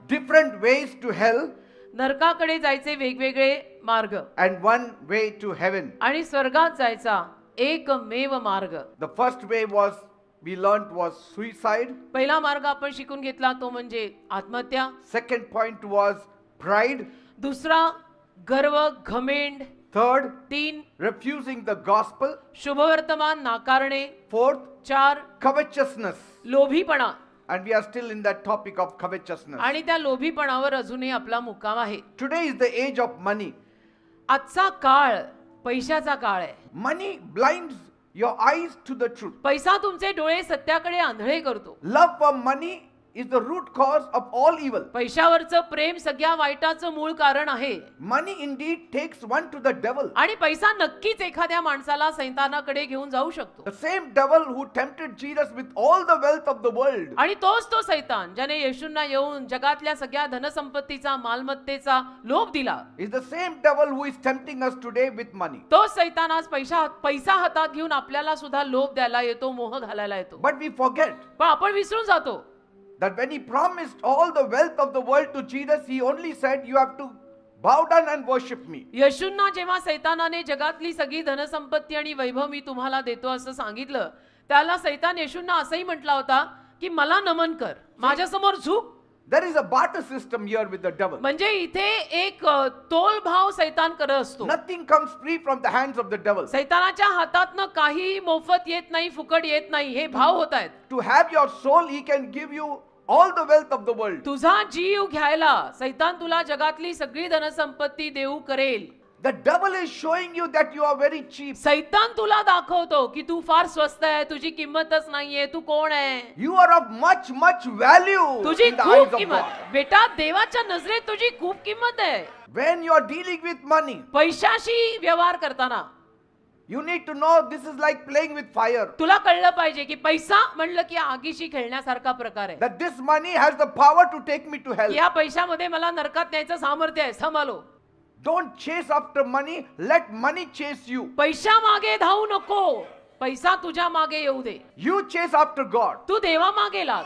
Different ways to hell नरकाकडे जायचे वेगवेगळे मार्ग and one way to heaven. आणि स्वर्गात जायचा एकमेव मार्ग. The first way we learned was suicide. पहिला मार्ग आपण शिकून घेतला तो म्हणजे आत्महत्या. Second point was pride. दुसरा गर्व घमेंड. Third, 3 refusing the gospel. शुभवर्तमान नाकारणे. Fourth, 4 covetousness. लोभीपणा. And we are still in that topic of covetousness. आणि त्या लोभीपणावर अजूनही आपला मुक्काम आहे. Today is the age of money. आजचा काळ पैशाचा काळ आहे. Money blinds your eyes to the truth. पैसा तुमचे डोळे सत्याकडे आंधळे करतो. Love for money is the root cause of all evil. पैशावरचं प्रेम सगळ्या वाईटाचं मूळ कारण आहे. Money indeed takes one to the devil. आणि पैसा नक्कीच एखाद्या माणसाला सैतानाकडे घेऊन जाऊ शकतो. The same devil who tempted Jesus with all the wealth of the world आणि तोच तो सैतान ज्याने येशूंना येऊन जगातल्या सगळ्या धनसंपत्तीचा मालमत्तेचा लोभ दिला is the same devil who is tempting us today with money. तोच सैतान आज पैसा हातात घेऊन आपल्याला सुद्धा लोभ द्यायला येतो, मोह घालायला येतो. But we forget पण आपण विसरून जातो that when he promised all the wealth of the world to Jesus, he only said, you have to bow down and worship me. येशूंना जेव्हा सैतानाने जगातली सगळी धनसंपत्ती आणि वैभव मी तुम्हाला देतो असं सांगितलं, त्याला सैतान येशूंना असंही म्हटला होता की मला नमन कर, माझ्या समोर झुक. There is a barter system here with the devil. म्हणजे इथे एक तोलभाव सैतान करत असतो. Nothing comes free from the hands of the devil. सैतानाच्या हातातनं काही मोफत येत नाही, फुकट येत नाही. हे भाव होत आहेत. To have your soul, he can give you all the wealth of the world. तुझा जीव घ्यायला सैतान तुला जगातली सगळी धनसंपत्ती देऊ करेल. The devil is showing you that you are very cheap. सैतान तुला दाखवतो की तू फार स्वस्त आहे, तुझी किंमतच नाहीये, तू कोण आहे. You are of much value तुझी in the eyes खूप of किंमत. God. बेटा देवाच्या नजरेत तुझी खूप किंमत आहे. When you are dealing with money, पैशाशी व्यवहार करताना you need to know this is like playing with fire. तुला कळलं पाहिजे की पैसा म्हणलं की आगीशी खेळण्यासारखा प्रकार आहे. That this money has the power to take me to hell. या पैशामध्ये मला नरकात न्यायचं सामर्थ्य आहे. सांभाळो. Don't chase after money, let money chase you. पैसा मागे धावू नको, पैसा तुझ्या मागे येऊ दे. You chase after God. तू देवा मागे लाग.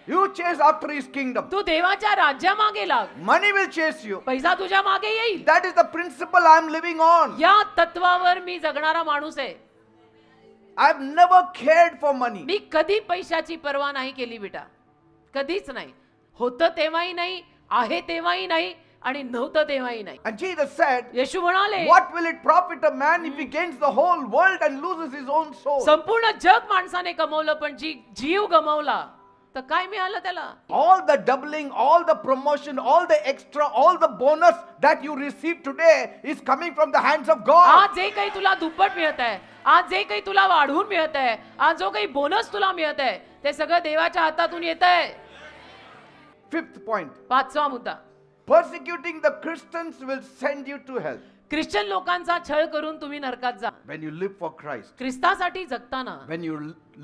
You chase after his kingdom. तू देवाच्या राज्या मागे लाग. Money will chase you. पैसा तुझ्या मागे येईल. That is the principle I am living on. या तत्वावर मी जगणारा माणूस आहे. I have never cared for money. मी कधी पैशाची पर्वा नाही केली बेटा, कधीच नाही. होतं तेव्हाही नाही, आहे तेव्हाही नाही आणि नव्हतं तेव्हाही नाही. And Jesus said, येशू म्हणाले, what will it profit a man if he gains the whole world and loses his own soul? संपूर्ण जग माणसाने कमवलं पण जीव गमावला तर काय मिळालं त्याला. All the doubling, all the promotion, all the extra, all the bonus that you receive today is coming from the hands of God. आज जे काही तुला दुप्पट मिळत आहे, आज जे काही तुला वाढवून मिळत आहे, आज जो काही बोनस तुला मिळत आहे, ते सगळं देवाच्या हातातून येत आहे. Fifth point, पाचवा मुद्दा, persecuting the Christians will send you to hell. Christian लोकांचा छळ करून तुम्ही नरकात जा. When you live for Christ, ख्रिस्तासाठी जगताना when you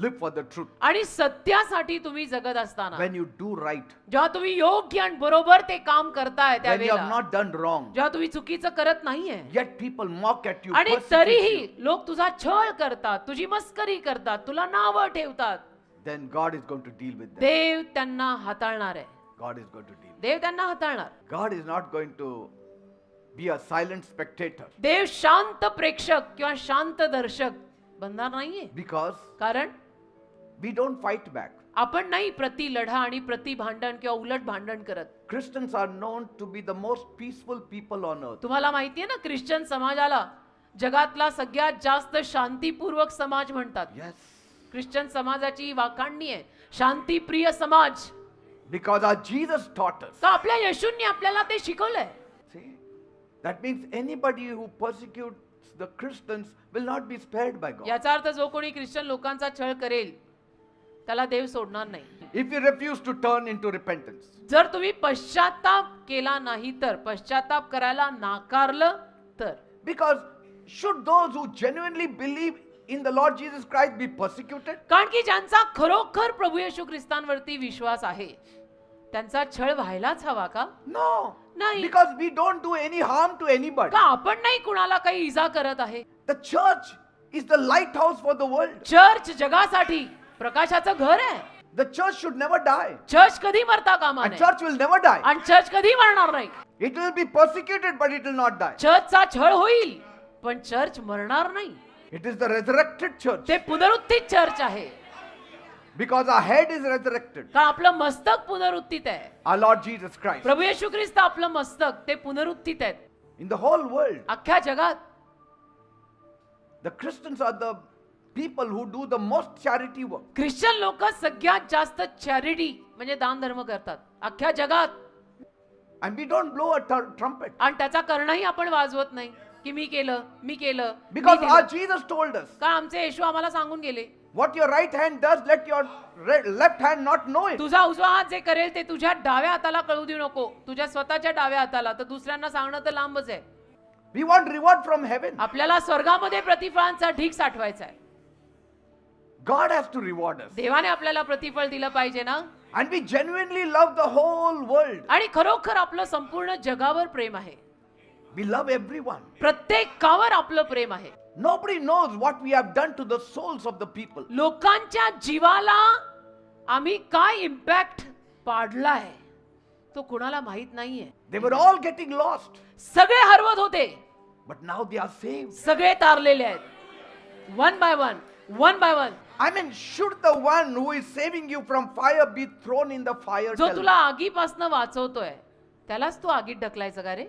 live for the truth, आणि सत्यासाठी तुम्ही जगत असताना, when you do right, जेव्हा तुम्ही योग्य आणि बरोबर ते काम करताय when you have त्यावेळेला, not done wrong, जेव्हा तुम्ही चुकीचं करत नाहीये yet people mock at you, आणि persecute you, तरीही लोक तुझा छळ करतात, तुझी मस्करी करतात, तुला नावं ठेवतात, then God is going to deal with them. देव त्यांना हाताळणार आहे. God is going to deal. देव त्यांना हाताळणार. God is not going to be a silent spectator. देव शांत प्रेक्षक किंवा शांत दर्शक बनणार नाहीये. Because कारण we don't fight back. आपण नाही प्रति लढा आणि प्रति भांडण किंवा उलट भांडण करत. Christians are known to be the most peaceful people on earth. तुम्हाला माहितीये ना, ख्रिश्चन समाजाला जगातला सगळ्यात जास्त शांतीपूर्वक समाज म्हणतात. Yes. ख्रिश्चन समाजाची वाखाणणी आहे शांतीप्रिय समाज. Because our Jesus taught us. तर आपल्या येशूंनी आपल्याला ते शिकवलंय. See? That means anybody who persecutes the Christians will not be spared by God. याचा अर्थ जो कोणी ख्रिश्चन लोकांचा छळ करेल त्याला देव सोडणार नाही. If you refuse to turn into repentance. जर तुम्ही पश्चाताप केला नाही तर, पश्चाताप करायला नाकारलं तर. Because should those who genuinely believe in the Lord Jesus Christ be persecuted? कारण की ज्यांचा खरोखर प्रभू येशू ख्रिस्तांवरती विश्वास आहे त्यांचा छळ व्हायलाच हवा का? No. नाही. Because we don't do any harm to anybody. का आपण नाही कुणाला काही इजा करत आहे. The church is the lighthouse for the world. Church जगासाठी प्रकाशाचं घर आहे. The church should never die. Church कधी मरता कामा And नये. church will never die. आणि चर्च कधी मरणार नाही. It will be persecuted, but it will not die. चर्चचा छळ होईल पण चर्च मरणार नाही. It is the resurrected church. ते पुनरुत्थित चर्च आहे. Because our head is resurrected. कारण आपलं मस्तक पुनरुत्थित आहे. Our Lord Jesus Christ. प्रभू येशू ख्रिस्त आपलं मस्तक ते पुनरुत्थित आहेत. In the whole world, अख्ख्या जगात the Christians are the people who do the most charity work. Christian लोक सगळ्यात जास्त चॅरिटी म्हणजे दान धर्म करतात अख्ख्या जगात. And we don't blow a trumpet. आणि त्याचा कर्णही आपण वाजवत नाही की मी केलं मी केलं मी Because दिलं. our Jesus told us, कारण आमचे येशू आम्हाला सांगून गेले what your right hand does, let your left hand not know it. तुझा उजवा हात जे करेल ते तुझ्या डाव्या हाताला कळू देऊ नको. तुझ्या स्वतःच्या डाव्या हाताला तर दुसऱ्यांना सांगणं तर लांबच आहे. We want reward from heaven. आपल्याला स्वर्गामध्ये प्रतिफळांचा ढीग साठवायचा आहे. God has to reward us. देवाने आपल्याला प्रतिफळ दिलं पाहिजे ना. And we genuinely love the whole world. आणि खरोखर आपलं संपूर्ण जगावर प्रेम आहे. We love everyone. प्रत्येकावर आपलं प्रेम आहे. Nobody knows what we have done to the souls of the people. लोकांच्या जीवाला आम्ही काय इम्पॅक्ट पाडलाय तो कुणाला माहित नाहीये. They were all getting lost. सगळे हरवत होते But now they are saved. सगळे तारलेले आहेत. One by one. I mean, should the one who is saving you from fire be thrown in the fire? जो Tell तुला me. आगीपासून वाचवतोय त्यालाच तू आगीत ढकलायचं का रे.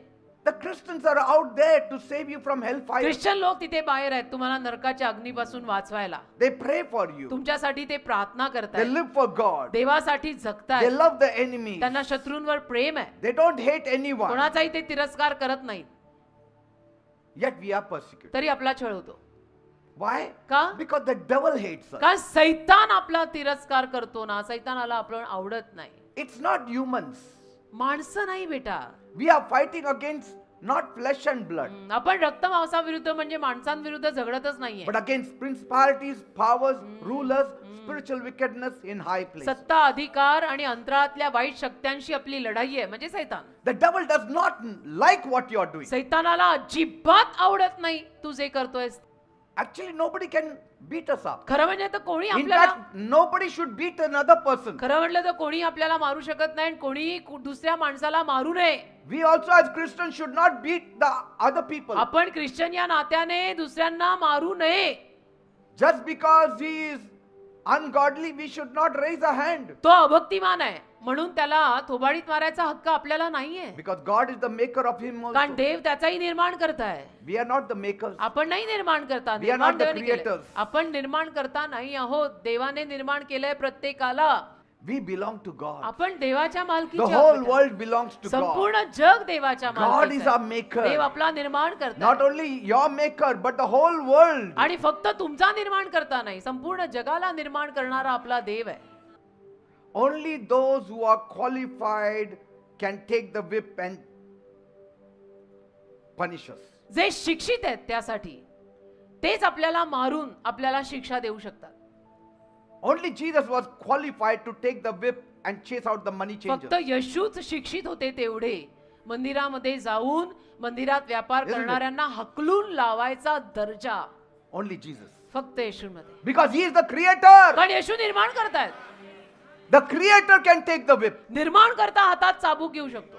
The Christians are out there to save you from hellfire. Christian लोक तिथे बाहेर आहेत तुम्हाला नरकाच्या अग्नीपासून वाचवायला. They pray for you. तुमच्यासाठी ते प्रार्थना They करतात. live for God. देवासाठी They जगतायत. love the enemy. त्यांना शत्रूंवर प्रेम आहे. They don't hate anyone. कोणाचाही ते तिरस्कार करत नाहीत. Yet we are persecuted. तरी आपला छळ होतो. Why? का? Because the devil hates us. कारण सैतान आपला तिरस्कार करतो ना. सैतानाला आपण आवडत नाही. It's not humans. माणसं नाही बेटा. We are fighting against not flesh and blood, आपण रक्त मांसाविरुद्ध म्हणजे माणसांविरुद्ध झगडतच नाहीये. but against principalities, powers, rulers, spiritual wickedness in high places. सत्ता अधिकार आणि अंतरातल्या वाईट शक्त्यांशी आपली लढाई आहे म्हणजे सैतान. The devil does not like what you are doing. सैतानाला अजिबात आवडत नाही तू जे करतोयस. Actually, nobody can beat us up. खरं म्हणजे तर कोणी In आपल्याला fact, nobody should beat another person. खरं म्हटलं तर कोणी आपल्याला मारू शकत नाही आणि कोणीही दुसऱ्या माणसाला मारू नये. We also as Christians should not beat the other people. आपण ख्रिश्चन या नात्याने दुसऱ्यांना मारू नये. Just because he is ungodly, we should not raise a hand. तो अभक्तिमान आहे म्हणून त्याला थोबाडीत मारायचा हक्क आपल्याला नाहीये. Because God is the maker of him कारण also. देव त्याचाही निर्माण करताय. We are not the makers. आपण नाही निर्माण करता. We are निर्माण not the देवाने केलंय. creators. आपण निर्माण करता नाही आहोत. देवाने निर्माण केलंय प्रत्येकाला. We belong to God. आपण देवाच्या The मालकीचे whole आहोत बेटा. world belongs to God. संपूर्ण जग देवाच्या God is मालकीचे our आहे. maker. देव आपला निर्माण करता. Not only your maker, but the whole world. आणि फक्त तुमचा निर्माण करता नाही संपूर्ण जगाला निर्माण करणारा आपला देव आहे. Only those who are qualified can take the whip and punish us. जे शिक्षित आहेत त्यासाठी तेच आपल्याला मारून आपल्याला शिक्षा देऊ शकतात. Only Jesus was qualified to take the whip and chase out the money फक्त changers. येशूच शिक्षित होते तेवढे मंदिरामध्ये जाऊन मंदिरात व्यापार Isn't it? करणाऱ्यांना हकलून लावायचा दर्जा Only Jesus. फक्त येशूमध्ये. Because he is the creator. कारण येशू निर्माण करतायत. The creator can take the whip. निर्माण करता हातात चाबूक घेऊ शकतो.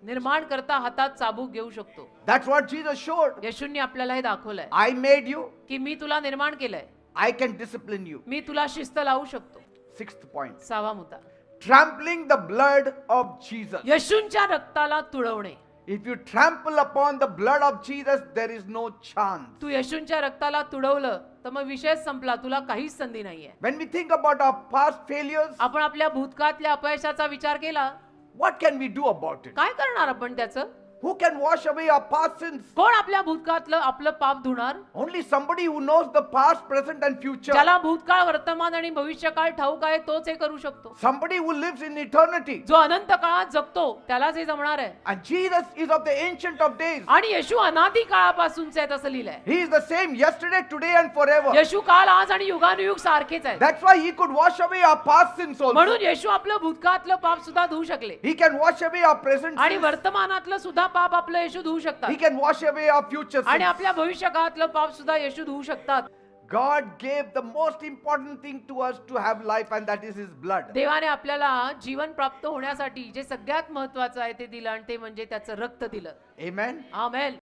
निर्माण करता हातात चाबूक घेऊ शकतो. That's what Jesus showed. येशूंनी आपल्याला हे दाखवलंय I made you. की मी तुला निर्माण केलंय. I can discipline you. मी तुला शिस्त लावू शकतो. Sixth point. 6वा मुद्दा Trampling the blood of Jesus. येशूंच्या रक्ताला तुडवणे. If you trample upon the blood of Jesus, there is no chance. तू येशूंच्या रक्ताला तुडवलं तर मग विषयच संपला. तुला काहीच संधी नाहीये. When we think about our past failures, आपण आपल्या भूतकाळातल्या अपयशाचा विचार केला. what can we do about it? काय करणार आपण त्याचं. Who can wash away our past sins? कोण आपल्या भूतकाळातलं आपलं पाप धुणार. Only somebody who knows the past, present and future. ज्याला भूतकाळ वर्तमान आणि भविष्यकाळ ठाऊक आहे तोच हे करू शकतो. Somebody who lives in eternity. जो अनंत काळात जगतो त्यालाच हे जमणार आहे. And Jesus is of the ancient of days. आणि येशू अनादी काळापासूनचे आहेत असं लिहिलंय. He is the same yesterday, today and forever. येशू काल आज आणि युगानुयुग सारखेच आहेत. That's why he could wash away our past sins also. म्हणून येशू आपलं भूतकाळातलं पाप सुद्धा धुवू शकले He can wash away our present आणि sins. वर्तमानातलं सुद्धा पाप आपलं येशू धुवू He शकतात can wash away our future आणि sins. आपल्या भविष्य काळातलं पाप सुद्धा येशू धुवू शकतात. God gave the most important thing to us to have life, and that is His blood. देवाने आपल्याला जीवन प्राप्त होण्यासाठी जे सगळ्यात महत्वाचं आहे ते दिलं आणि ते म्हणजे त्याचं रक्त दिलं. Amen. आमेन.